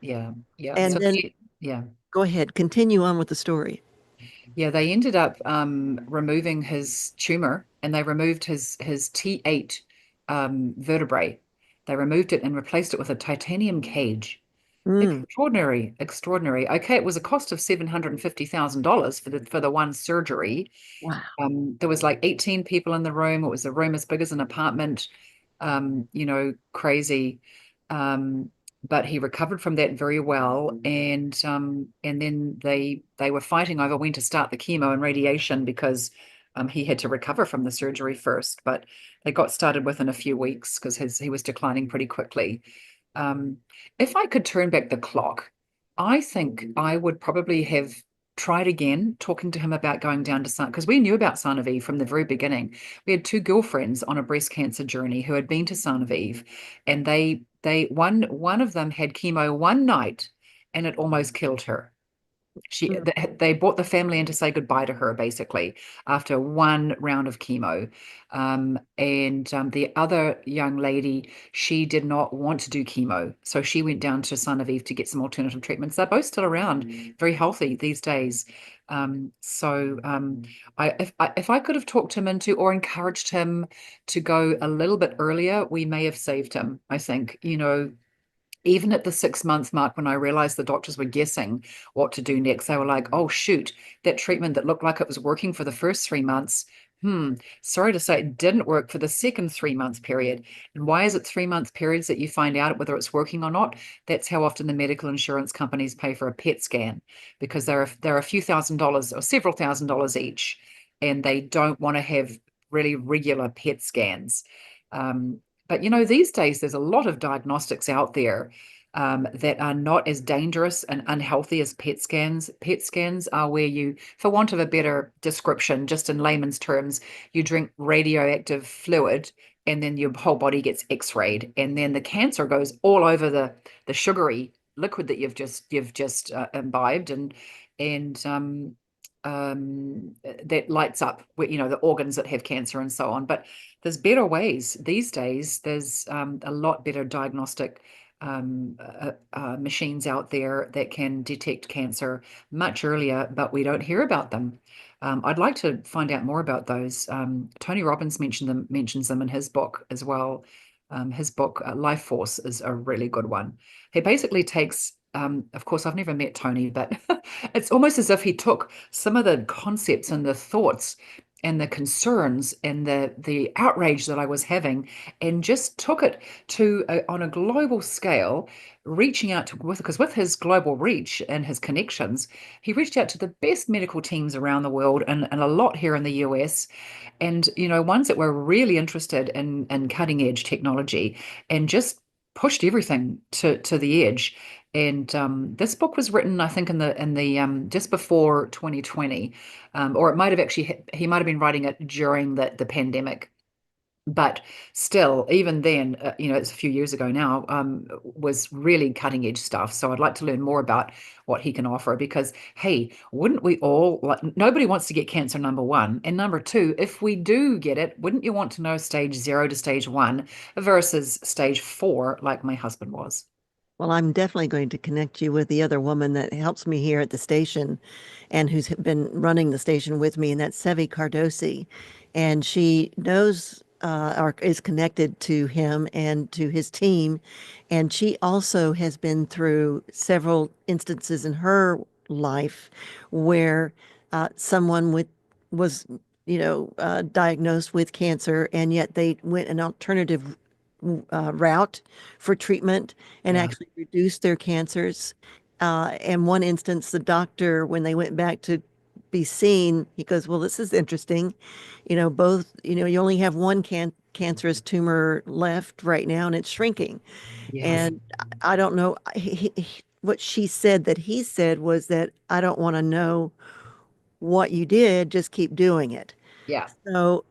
Yeah. Yeah. And then Yeah. go ahead, continue on with the story. Yeah, they ended up removing his tumor, and they removed his T8 vertebrae. They removed it and replaced it with a titanium cage. Mm, Extraordinary, extraordinary. Okay, it was a cost of $750,000 for the one surgery. wow. There was like 18 people in the room. It was a room as big as an apartment. Crazy. Um, but he recovered from that very well, and then they were fighting over when to start the chemo and radiation because he had to recover from the surgery first. But they got started within a few weeks because he was declining pretty quickly. Um, if I could turn back the clock, I think I would probably have tried again talking to him about going down to San because we knew about Sarnaviv from the very beginning. We had two girlfriends on a breast cancer journey who had been to Sarnaviv, and they one of them had chemo one night, and it almost killed her. Mm, They brought the family in to say goodbye to her basically after one round of chemo. And the other young lady, she did not want to do chemo, so she went down to San Aviv to get some alternative treatments. They're both still around, very healthy these days. So if I could have talked him into or encouraged him to go a little bit earlier, we may have saved him. I think, even at the 6 month mark, when I realized the doctors were guessing what to do next, they were like, oh, shoot, that treatment that looked like it was working for the first 3 months. Sorry to say, it didn't work for the second 3 month period. And why is it 3 month periods that you find out whether it's working or not? That's how often the medical insurance companies pay for a PET scan because they're a few $1,000s or several $1,000s each, and they don't want to have really regular PET scans. Um, but these days there's a lot of diagnostics out there that are not as dangerous and unhealthy as PET scans. PET scans are where you, for want of a better description, just in layman's terms, you drink radioactive fluid and then your whole body gets x-rayed, and then the cancer goes all over the sugary liquid that you've just imbibed, and that lights up the organs that have cancer and so on. But there's better ways these days. There's a lot better diagnostic machines out there that can detect cancer much earlier, but we don't hear about them. I'd like to find out more about those. Tony Robbins mentions them in his book as well. His book, Life Force, is a really good one. He basically takes, of course, I've never met Tony, but it's almost as if he took some of the concepts and the thoughts and the concerns and the outrage that I was having, and just took it to on a global scale, reaching out to because with his global reach and his connections, he reached out to the best medical teams around the world and a lot here in the US, and ones that were really interested in cutting edge technology, and just pushed everything to the edge. And this book was written, I think, in the just before 2020, or it might have actually he might have been writing it during the pandemic. But still, even then, it's a few years ago now, was really cutting edge stuff. So I'd like to learn more about what he can offer because, hey, wouldn't we all like, nobody wants to get cancer, number one. And number two, if we do get it, wouldn't you want to know stage 0 to stage 1 versus stage 4, like my husband was? well, I'm definitely going to connect you with the other woman that helps me here at the station and who's been running the station with me, and that's Sevi Cardosi. And she knows or is connected to him and to his team. And she also has been through several instances in her life where someone was, diagnosed with cancer, and yet they went an alternative route for treatment and Yeah, actually reduced their cancers. In one instance, the doctor, when they went back to be seen, he goes, "Well, this is interesting. You only have one cancerous tumor left right now, and it's shrinking." yeah, And I don't know. What she said that he said was that I don't want to know what you did, just keep doing it. yeah. So,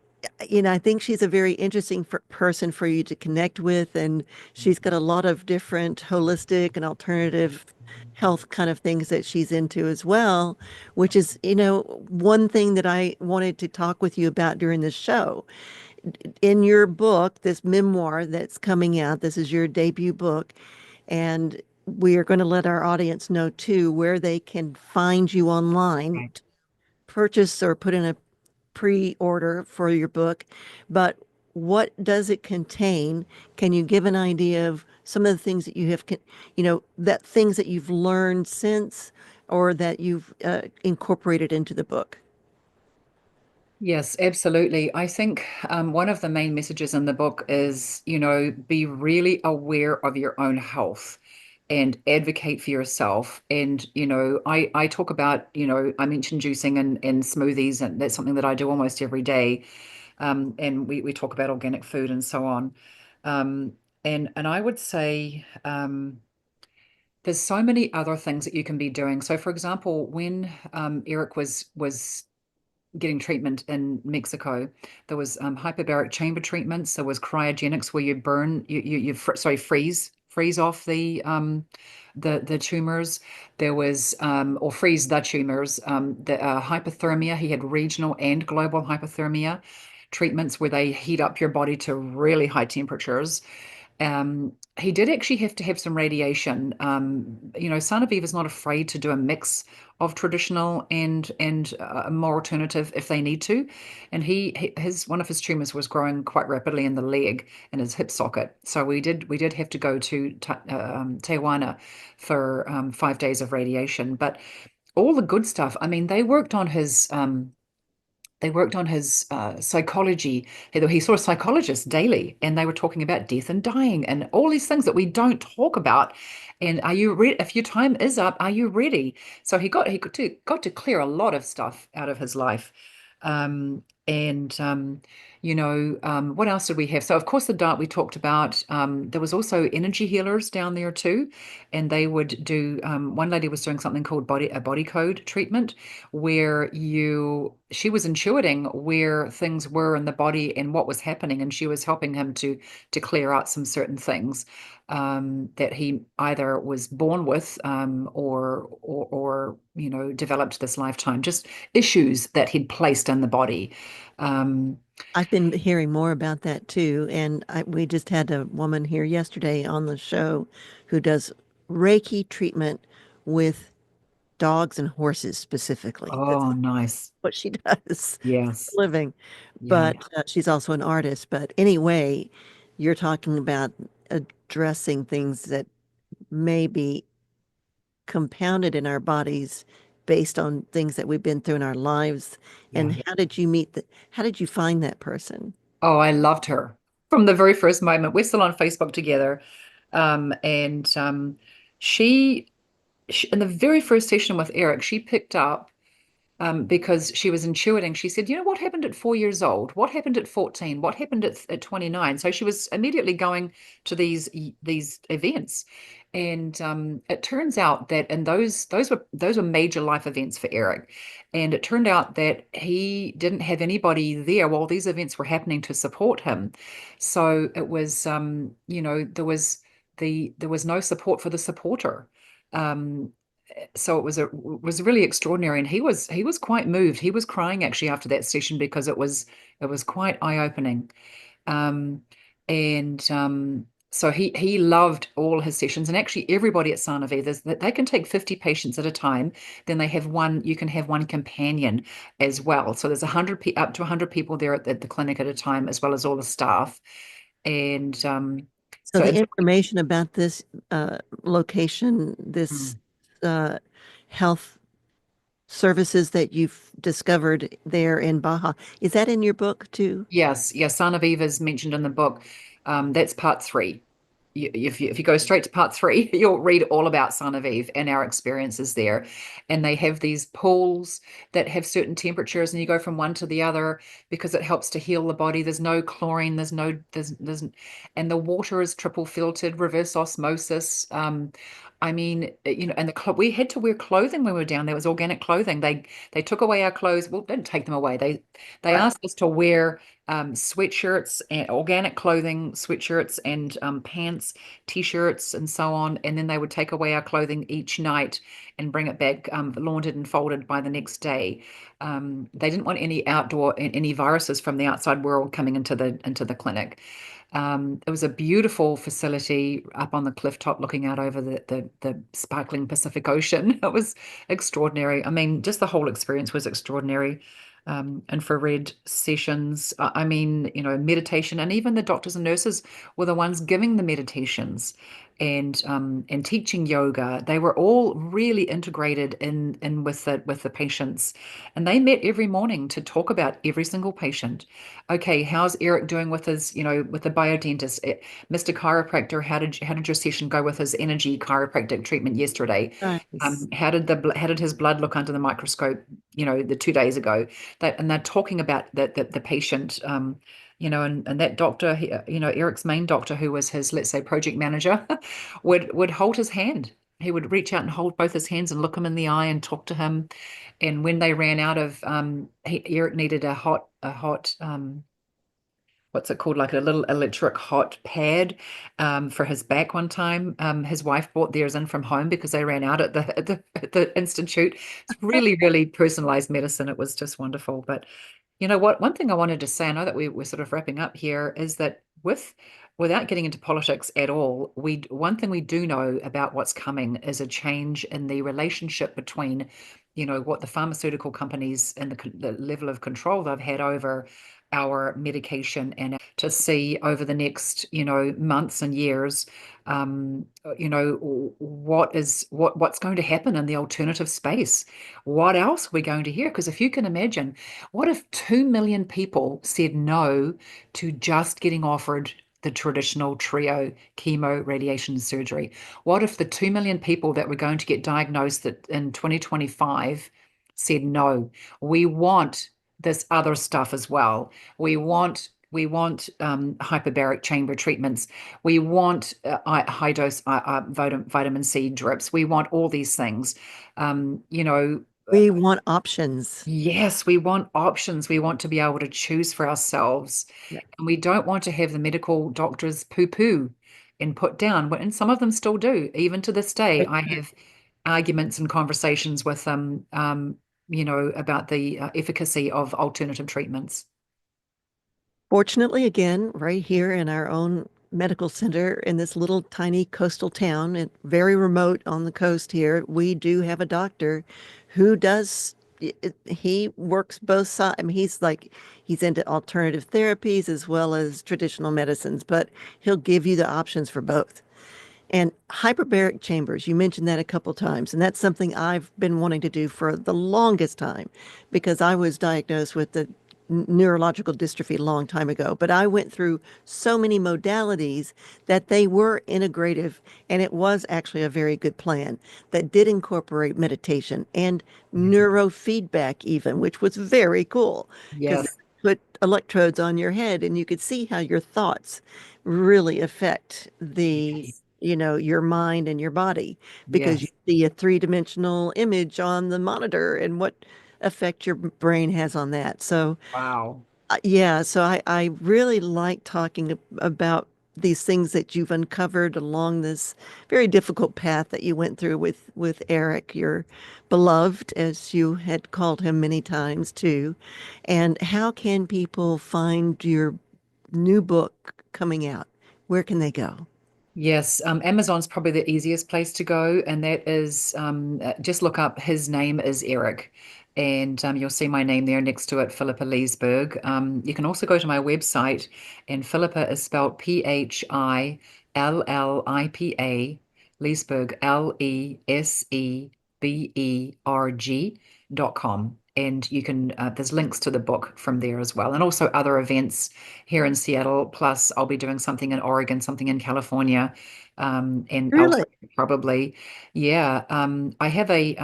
I think she's a very interesting person for you to connect with, and she's got a lot of different holistic and alternative health kind of things that she's into as well, which is, one thing that I wanted to talk with you about during this show. In your book, this memoir that's coming out, this is your debut book, and we are going to let our audience know too where they can find you online Right. purchase or put in a pre-order for your book, but what does it contain? Can you give an idea of some of the things that you have, that things that you've learned since or that you've incorporated into the book? Yes, absolutely. I think one of the main messages in the book is, be really aware of your own health and advocate for yourself. And, I talk about, I mentioned juicing and smoothies, and that's something that I do almost every day. And we talk about organic food and so on. Um, and I would say there's so many other things that you can be doing. So, for example, when Eric was getting treatment in Mexico. There was hyperbaric chamber treatments. There was cryogenics where you burn, sorry, freeze off the tumors. There was or freeze the tumors. The hypothermia. He had regional and global hypothermia treatments where they heat up your body to really high temperatures. He did actually have to have some radiation. Sanofi is not afraid to do a mix of traditional and a more alternative if they need to. And his one of his tumors was growing quite rapidly in the leg in his hip socket. So we did have to go to Tijuana for 5 days of radiation. But all the good stuff. I mean, they worked on his psychology. He saw a psychologist daily, and they were talking about death and dying and all these things that we don't talk about. And are you ready? If your time is up, are you ready? So he got to clear a lot of stuff out of his life. And what else did we have? So of course the diet we talked about. There was also energy healers down there too, and they would do. One lady was doing something called body code treatment where she was intuiting where things were in the body and what was happening, and she was helping him to clear out some certain things that he either was born with or developed this lifetime, just issues that he'd placed in the body. Um, I've been hearing more about that too. And we just had a woman here yesterday on the show who does Reiki treatment with dogs and horses specifically. That's oh, nice. what she does for Yes. a living. Yeah. But she's also an artist. But anyway, you're talking about addressing things that may be compounded in our bodies based on things that we've been through in our lives. Yeah. And how did you find that person? Oh, I loved her from the very first moment. We're still on Facebook together. And she, in the very first session with Eric, she picked up because she was intuiting. She said, what happened at 4 years old? What happened at 14? What happened at 29? So she was immediately going to these events. And it turns out that and those were major life events for Eric. And it turned out that he didn't have anybody there while these events were happening to support him. So it was there was no support for the supporter. Um, so it was really extraordinary, and he was quite moved. He was crying actually after that session because it was quite eye-opening. Um, and so he loved all his sessions, and actually everybody at Sanofi, they can take 50 patients at a time. Then you can have one companion as well. So there's up to 100 people there at the clinic at a time, as well as all the staff. And So so the it's information about this location, this mm. uh, health services that you've discovered there in Baja, is that in your book too? Yes, yes, Son of Eve is mentioned in the book. That's part three. If you go straight to part three, you'll read all about Son of Eve and our experiences there. And they have these pools that have certain temperatures, and you go from one to the other because it helps to heal the body. There's no chlorine, and the water is triple filtered, reverse osmosis. I mean, and we had to wear clothing when we were down there. It was organic clothing. They took away our clothes. Well, didn't take them away. They Right. asked us to wear sweatshirts and organic clothing, sweatshirts and pants, t-shirts, and so on. And then they would take away our clothing each night and bring it back laundered and folded by the next day. They didn't want any viruses from the outside world coming into the clinic. It was a beautiful facility up on the cliff top looking out over the sparkling Pacific Ocean. It was extraordinary. I mean, just the whole experience was extraordinary. Infrared sessions, I mean, meditation, and even the doctors and nurses were the ones giving the meditations and teaching yoga. They were all really integrated in with the patients, and they met every morning to talk about every single patient. Okay, how's Eric doing with his, with the biodentist? Mr. Chiropractor, how did your session go with his energy chiropractic treatment yesterday? Nice. How did his blood look under the microscope, the 2 days ago? And they're talking about the patient, and that doctor, Eric's main doctor, who was his, let's say, project manager, would hold his hand. He would reach out and hold both his hands and look him in the eye and talk to him. And when they ran out of, Eric needed a hot, what's it called, like a little electric hot pad for his back one time. His wife brought theirs in from home because they ran out at the institute. It's really, really personalized medicine. It was just wonderful. But you know what? One thing I wanted to say, I know that we're sort of wrapping up here, is that without getting into politics at all, one thing we do know about what's coming is a change in the relationship between, what the pharmaceutical companies and the level of control they've had over our medication, and to see over the next, months and years, what's going to happen in the alternative space. What else we're going to hear? Because if you can imagine, what if 2 million people said no to just getting offered the traditional trio chemo radiation surgery? What if the 2 million people that were going to get diagnosed that in 2025 said no? We want this other stuff as well. We want hyperbaric chamber treatments. We want high dose vitamin C drips. We want all these things. Um, you know, We want options. Yes, we want options. We want to be able to choose for ourselves. Yeah. And we don't want to have the medical doctors poo-poo and put down. And some of them still do. Even to this day, I have arguments and conversations with them, about the efficacy of alternative treatments. Fortunately, again, right here in our own medical center in this little tiny coastal town, and very remote on the coast here, we do have a doctor who does, he works both sides. I mean, he's into alternative therapies as well as traditional medicines, but he'll give you the options for both. And hyperbaric chambers, you mentioned that a couple times, and that's something I've been wanting to do for the longest time because I was diagnosed with the neurological dystrophy a long time ago. But I went through so many modalities that they were integrative, and it was actually a very good plan that did incorporate meditation and neurofeedback, even, which was very cool because they Yes, put electrodes on your head and you could see how your thoughts really affect yes, your mind and your body because you yes. see a three-dimensional image on the monitor and what effect your brain has on that. So, Wow. yeah, so I really like talking about these things that you've uncovered along this very difficult path that you went through with Eric, your beloved, as you had called him many times too. And how can people find your new book coming out? Where can they go? Yes, Amazon's probably the easiest place to go, and that is just look up his name is Eric, and you'll see my name there next to it, Philippa Leesberg. You can also go to my website, and Philippa is spelled Phillipa, Leesberg, Leseberg.com. And you can, there's links to the book from there as well, and also other events here in Seattle. Plus, I'll be doing something in Oregon, something in California, and Really? elsewhere probably. Yeah, I have a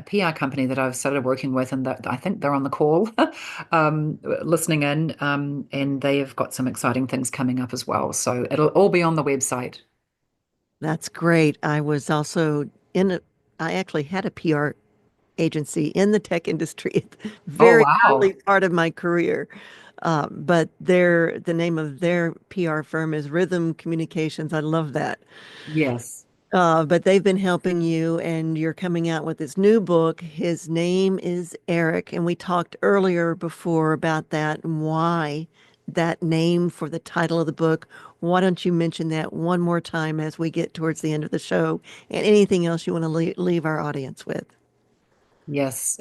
PR company that I've started working with, and that I think they're on the call, listening in, and they have got some exciting things coming up as well. So it'll all be on the website. That's great. I actually had a PR agency in the tech industry, Oh, very early wow. part of my career. But the name of their PR firm is Rhythm Communications. I love that. Yes. But they've been helping you, and you're coming out with this new book. His name is Eric, and we talked earlier before about that and why that name for the title of the book. Why don't you mention that one more time as we get towards the end of the show, and anything else you want to leave our audience with? Yes,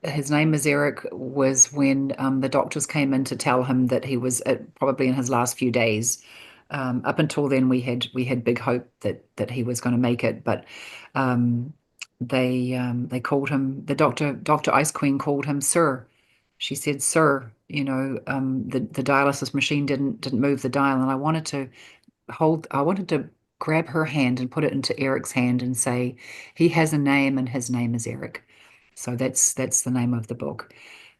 his name is Eric was when the doctors came in to tell him that he was probably in his last few days. Up until then, we had big hope that he was going to make it, but um, they called him Dr. Ice Queen called him Sir. She said, "Sir, the dialysis machine didn't move the dial," and I wanted to grab her hand and put it into Eric's hand and say, he has a name and his name is Eric. So that's the name of the book.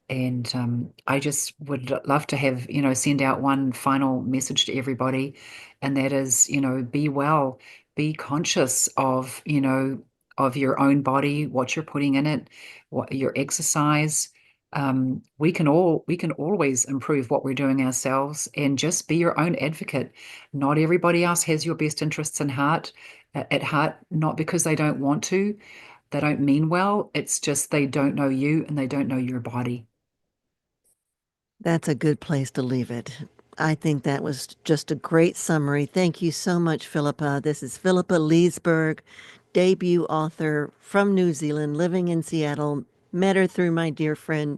And I just would love to have, send out one final message to everybody, and that is, be well, be conscious of your own body, what you're putting in it, what your exercise. We can always improve what we're doing ourselves, and just be your own advocate. Not everybody else has your best interests at heart, not because they don't want to, they don't mean well. It's just they don't know you and they don't know your body. That's a good place to leave it. I think that was just a great summary. Thank you so much, Philippa. This is Philippa Leesberg, debut author from New Zealand, living in Seattle. Met her through my dear friend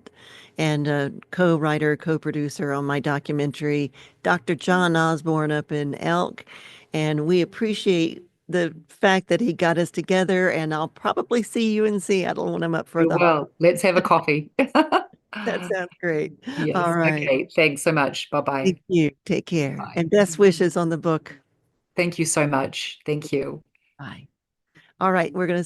and co-writer, co-producer on my documentary, Dr. John Osborne up in Elk. And we appreciate the fact that he got us together, and I'll probably see you in Seattle when I'm up for You the. will. Let's have a coffee. That sounds great. All Yes. right. Okay. Thanks so much. Bye-bye. Thank you. Take care. Bye. And best wishes on the book. Thank you so much. Thank you. Bye. All right. We're going to